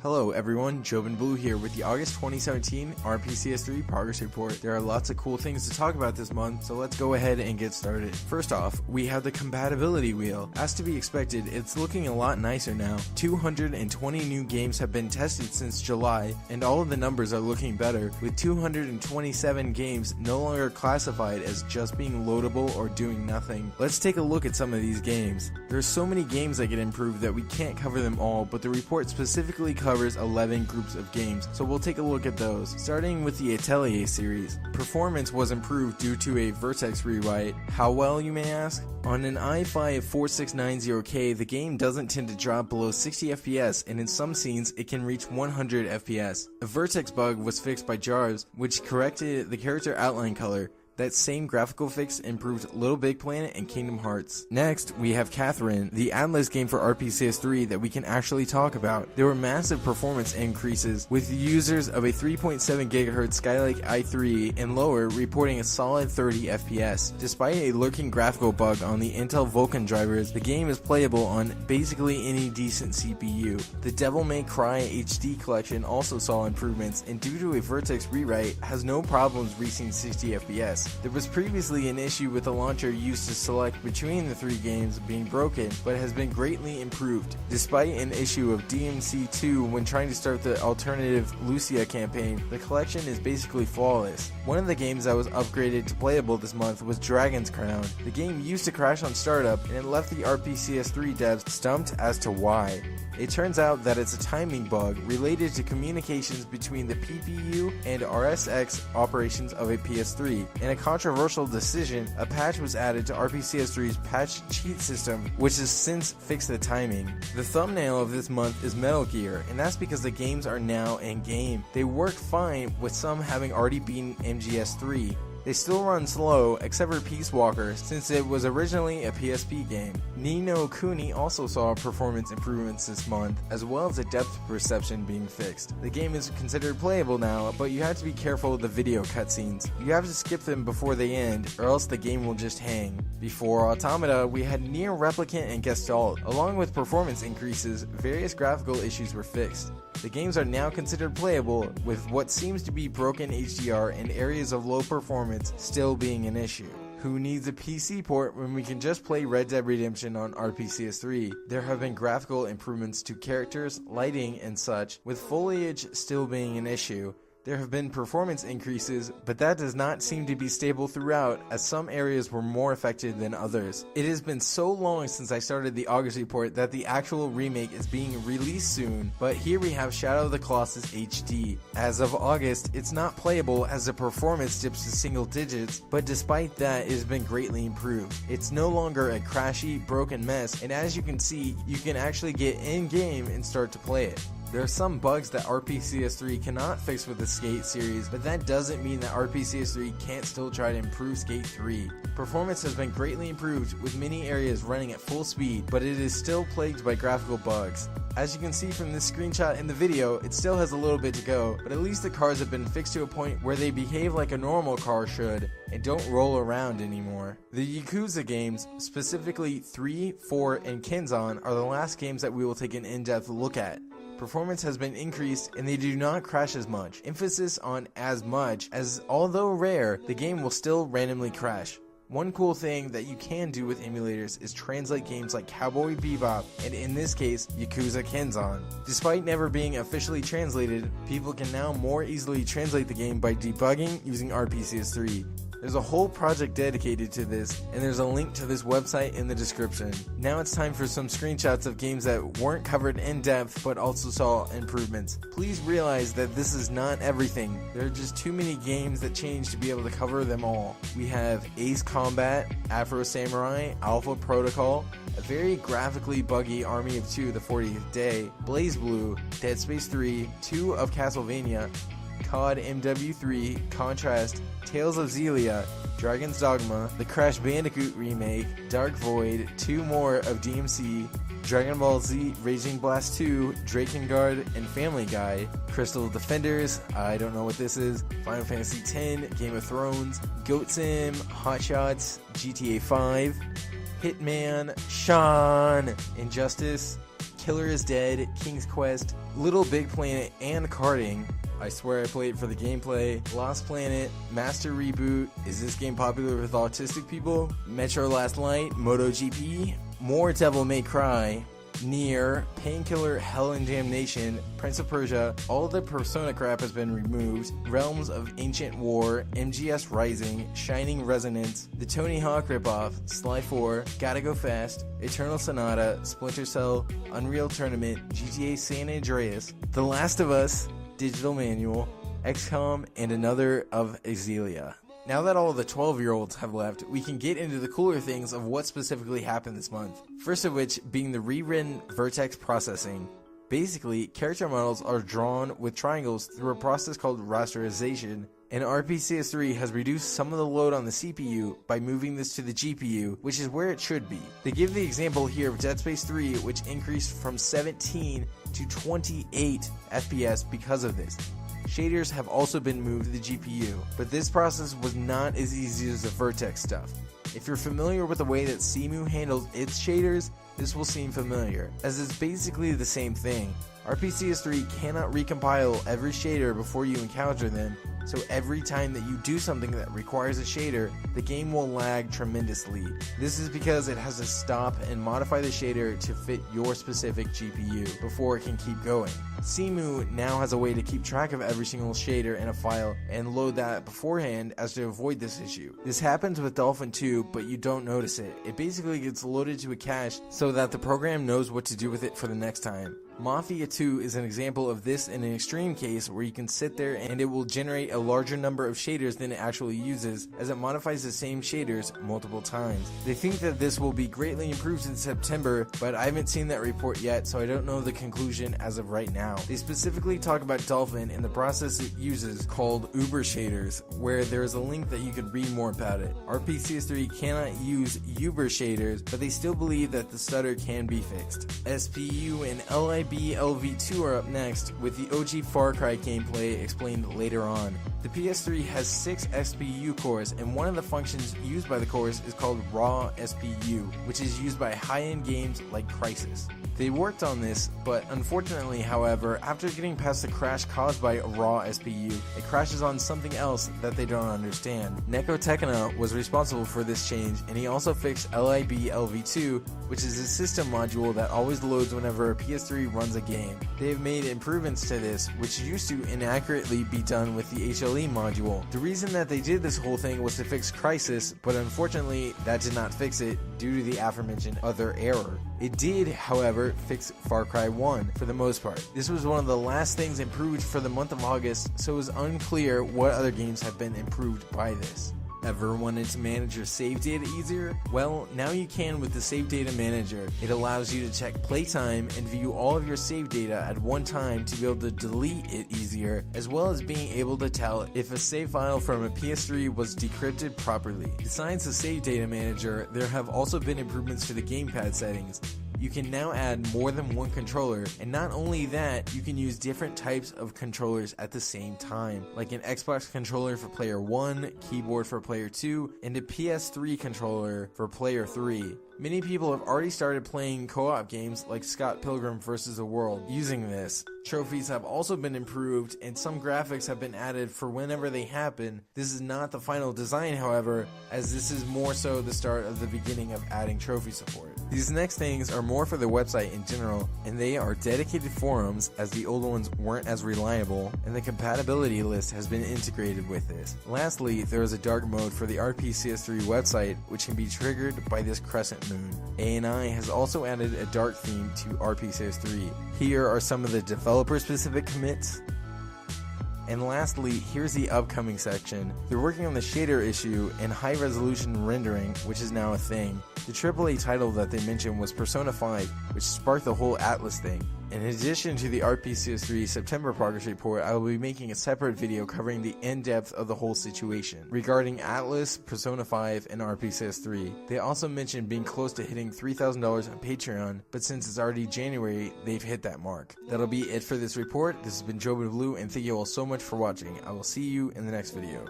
Hello everyone, Jobenblue here with the August 2017 RPCS3 progress report. There are lots of cool things to talk about this month, so let's go ahead and get started. First off, we have the compatibility wheel. As to be expected, it's looking a lot nicer now. 220 new games have been tested since July, and all of the numbers are looking better, with 227 games no longer classified as just being loadable or doing nothing. Let's take a look at some of these games. There's so many games that get improved that we can't cover them all, but the report specifically covers 11 groups of games, so we'll take a look at those. Starting with the Atelier series. Performance was improved due to a Vertex rewrite. How well, you may ask? On an i5 4690K, the game doesn't tend to drop below 60 FPS, and in some scenes, it can reach 100 FPS. A Vertex bug was fixed by Jars, which corrected the character outline color. That same graphical fix improved Little Big Planet and Kingdom Hearts. Next, we have Catherine, the Atlas game for RPCS3 that we can actually talk about. There were massive performance increases, with users of a 3.7 GHz Skylake i3 and lower reporting a solid 30 FPS. Despite a lurking graphical bug on the Intel Vulkan drivers, the game is playable on basically any decent CPU. The Devil May Cry HD collection also saw improvements, and due to a Vertex rewrite, has no problems reaching 60 FPS. There was previously an issue with the launcher used to select between the three games being broken, but has been greatly improved. Despite an issue of DMC2 when trying to start the alternative Lucia campaign, the collection is basically flawless. One of the games that was upgraded to playable this month was Dragon's Crown. The game used to crash on startup, and it left the RPCS3 devs stumped as to why. It turns out that it's a timing bug related to communications between the PPU and RSX operations of a PS3. In a controversial decision, a patch was added to RPCS3's patch cheat system, which has since fixed the timing. The thumbnail of this month is Metal Gear, and that's because the games are now in-game. They work fine, with some having already beaten MGS3. They still run slow, except for Peace Walker, since it was originally a PSP game. Ni no Kuni also saw performance improvements this month, as well as a depth perception being fixed. The game is considered playable now, but you have to be careful of the video cutscenes. You have to skip them before they end, or else the game will just hang. Before Automata, we had Nier Replicant and Gestalt. Along with performance increases, various graphical issues were fixed. The games are now considered playable, with what seems to be broken HDR and areas of low performance still being an issue. Who needs a PC port when we can just play Red Dead Redemption on RPCS3? There have been graphical improvements to characters, lighting, and such, with foliage still being an issue. There have been performance increases, but that does not seem to be stable throughout, as some areas were more affected than others. It has been so long since I started the August report that the actual remake is being released soon, but here we have Shadow of the Colossus HD. As of August, it's not playable as the performance dips to single digits, but despite that, it has been greatly improved. It's no longer a crashy, broken mess, and as you can see, you can actually get in-game and start to play it. There are some bugs that RPCS3 cannot fix with the Skate series, but that doesn't mean that RPCS3 can't still try to improve Skate 3. Performance has been greatly improved, with many areas running at full speed, but it is still plagued by graphical bugs. As you can see from this screenshot in the video, it still has a little bit to go, but at least the cars have been fixed to a point where they behave like a normal car should, and don't roll around anymore. The Yakuza games, specifically 3, 4, and Kenzan, are the last games that we will take an in-depth look at. Performance has been increased and they do not crash as much. Emphasis on as much, as although rare, the game will still randomly crash. One cool thing that you can do with emulators is translate games like Cowboy Bebop, and in this case, Yakuza Kenzan. Despite never being officially translated, people can now more easily translate the game by debugging using RPCS3. There's a whole project dedicated to this, and there's a link to this website in the description. Now it's time for some screenshots of games that weren't covered in depth but also saw improvements. Please realize that this is not everything. There are just too many games that change to be able to cover them all. We have Ace Combat, Afro Samurai, Alpha Protocol, a very graphically buggy Army of Two the 40th Day, BlazBlue, Dead Space 3, 2 of Castlevania, COD MW3, Contrast, Tales of Xillia, Dragon's Dogma, the Crash Bandicoot remake, Dark Void, 2 more of DMC, Dragon Ball Z, Raging Blast 2, Drakengard, and Family Guy, Crystal Defenders, I don't know what this is, Final Fantasy X, Game of Thrones, Goat Sim, Hot Shots, GTA 5, Hitman, Sean, Injustice, Killer is Dead, King's Quest, Little Big Planet, and Karting. I swear I played for the gameplay. Lost Planet, Master Reboot, is this game popular with autistic people? Metro Last Light, MotoGP, more Devil May Cry, Nier, Painkiller, Hell and Damnation, Prince of Persia, all the Persona crap has been removed, Realms of Ancient War, MGS Rising, Shining Resonance, the Tony Hawk ripoff, Sly 4, Gotta Go Fast, Eternal Sonata, Splinter Cell, Unreal Tournament, GTA San Andreas, The Last of Us, Digital Manual, XCOM, and another of Exelia. Now that all the 12-year-olds have left, we can get into the cooler things of what specifically happened this month. First of which being the rewritten Vertex processing. Basically, character models are drawn with triangles through a process called rasterization, and RPCS3 has reduced some of the load on the CPU by moving this to the GPU, which is where it should be. They give the example here of Dead Space 3, which increased from 17 to 28 FPS because of this. Shaders have also been moved to the GPU, but this process was not as easy as the Vertex stuff. If you're familiar with the way that Cemu handles its shaders, this will seem familiar, as it's basically the same thing. RPCS3 cannot recompile every shader before you encounter them, so every time that you do something that requires a shader, the game will lag tremendously. This is because it has to stop and modify the shader to fit your specific GPU before it can keep going. Cemu now has a way to keep track of every single shader in a file and load that beforehand as to avoid this issue. This happens with Dolphin 2, but you don't notice it. It basically gets loaded to a cache so that the program knows what to do with it for the next time. Mafia 2 is an example of this in an extreme case where you can sit there and it will generate a larger number of shaders than it actually uses, as it modifies the same shaders multiple times. They think that this will be greatly improved in September, but I haven't seen that report yet, so I don't know the conclusion as of right now. They specifically talk about Dolphin and the process it uses called Ubershaders, where there is a link that you can read more about it. RPCS3 cannot use Ubershaders, but they still believe that the stutter can be fixed. SPU and LIB-LV2 are up next, with the OG Far Cry gameplay explained later on. The PS3 has 6 SPU cores, and one of the functions used by the cores is called raw SPU, which is used by high-end games like Crysis. They worked on this, but unfortunately, however, after getting past the crash caused by a raw SPU, it crashes on something else that they don't understand. Neko Tekina was responsible for this change, and he also fixed LIB-LV2, which is a system module that always loads whenever a PS3 runs a game. They have made improvements to this, which used to inaccurately be done with the HLE module. The reason that they did this whole thing was to fix Crysis, but unfortunately, that did not fix it due to the aforementioned other error. It did, however, fix Far Cry 1 for the most part. This was one of the last things improved for the month of August, so it was unclear what other games have been improved by this. Ever wanted to manage your save data easier? Well, now you can with the Save Data Manager. It allows you to check playtime and view all of your save data at one time to be able to delete it easier, as well as being able to tell if a save file from a PS3 was decrypted properly. Besides the Save Data Manager, there have also been improvements to the gamepad settings. You can now add more than one controller, and not only that, you can use different types of controllers at the same time, like an Xbox controller for player 1, keyboard for player 2, and a PS3 controller for player 3. Many people have already started playing co-op games like Scott Pilgrim vs. the World using this. Trophies have also been improved, and some graphics have been added for whenever they happen. This is not the final design, however, as this is more so the start of the beginning of adding trophy support. These next things are more for the website in general, and they are dedicated forums, as the old ones weren't as reliable, and the compatibility list has been integrated with this. Lastly, there is a dark mode for the RPCS3 website, which can be triggered by this crescent moon. ANI has also added a dark theme to RPCS3. Here are some of the developer-specific commits. And lastly, here's the upcoming section. They're working on the shader issue and high-resolution rendering, which is now a thing. The AAA title that they mentioned was Persona 5, which sparked the whole Atlas thing. In addition to the RPCS3 September progress report, I will be making a separate video covering the in-depth of the whole situation regarding Atlas, Persona 5, and RPCS3. They also mentioned being close to hitting $3,000 on Patreon, but since it's already January, they've hit that mark. That'll be it for this report. This has been Jobenblue, and thank you all so much for watching. I will see you in the next video.